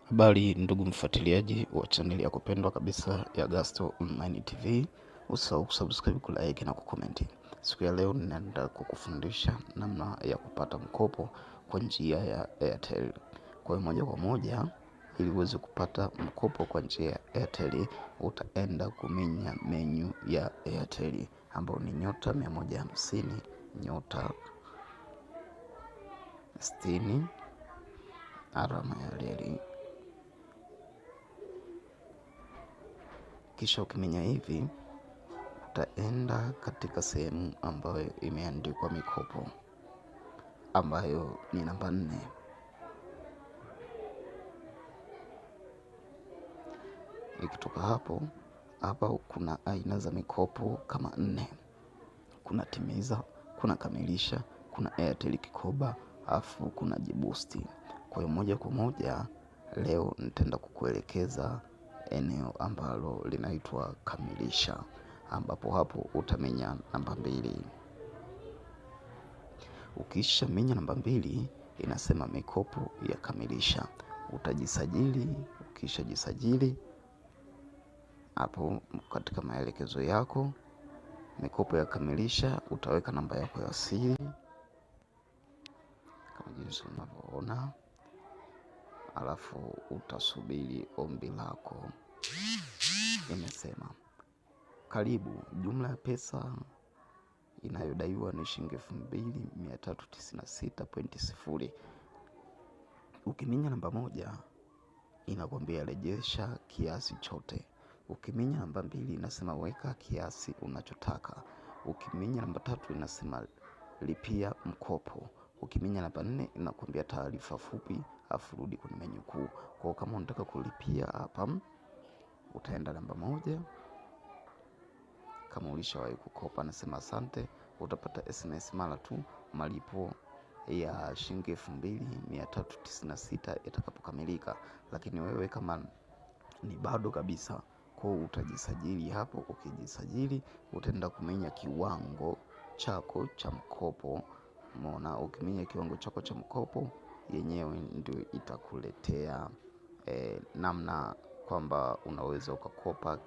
Habari ndugu mfuatiliaji wa chaneli ya kupendwa kabisa ya Gasto Online TV. Usisahau kusubscribe, kulike na kukomenti. Siku ya leo ninaenda kukufundisha namna ya kupata mkopo kwa njia ya Airtel. Kwa hiyo moja kwa moja, ili uweze kupata mkopo kwa njia ya Airtel, utaenda kuminya menu ya Airtel ambayo ni *150 *60 alama ya reli. Kisha ukiminya hivi, utaenda katika sehemu ambayo imeandikwa mikopo, ambayo ni namba 4. Ikitoka hapo, hapa kuna aina za mikopo kama 4. Kuna timiza, kuna kamilisha, kuna Airtel Kikoba, afu kuna Jibusti. Kwa hiyo moja kwa moja leo nitaenda kukuelekeza eneo ambalo linaitwa kamilisha, ambapo hapo utaminya namba 2. Ukisha minya namba 2, inasema mikopo ya kamilisha. Utajisajili. Ukisha jisajili, hapo katika maelekezo yako mikopo ya kamilisha utaweka namba yako ya siri kama jinsi unavyoona, alafu utasubiri ombi lako. Imesema karibu, jumla ya pesa inayodaiwa ni shilingi 2396.0. Ukiminya namba 1 inakwambia rejesha kiasi chote. Ukiminya namba 2 inasema weka kiasi unachotaka. Ukiminya namba 3 inasema lipia mkopo. Ukiminya namba 4 inakwambia taarifa fupi, afu rudi kwenye menu kuu. Kwa kama unataka kulipia hapa, utaenda namba 1. Kama ulishawahi kukopa, nasema asante, utapata SMS mara tu malipo ya shilingi 2396 itakapokamilika. Lakini wewe kama ni bado kabisa, kwa utajisajili hapo. Ukijisajili utaenda kuminya kiwango chako cha mkopo. Umeona, ukiminya kiwango chako cha mkopo, yenyewe ndio itakuletea namna kwamba unaweza ukakopa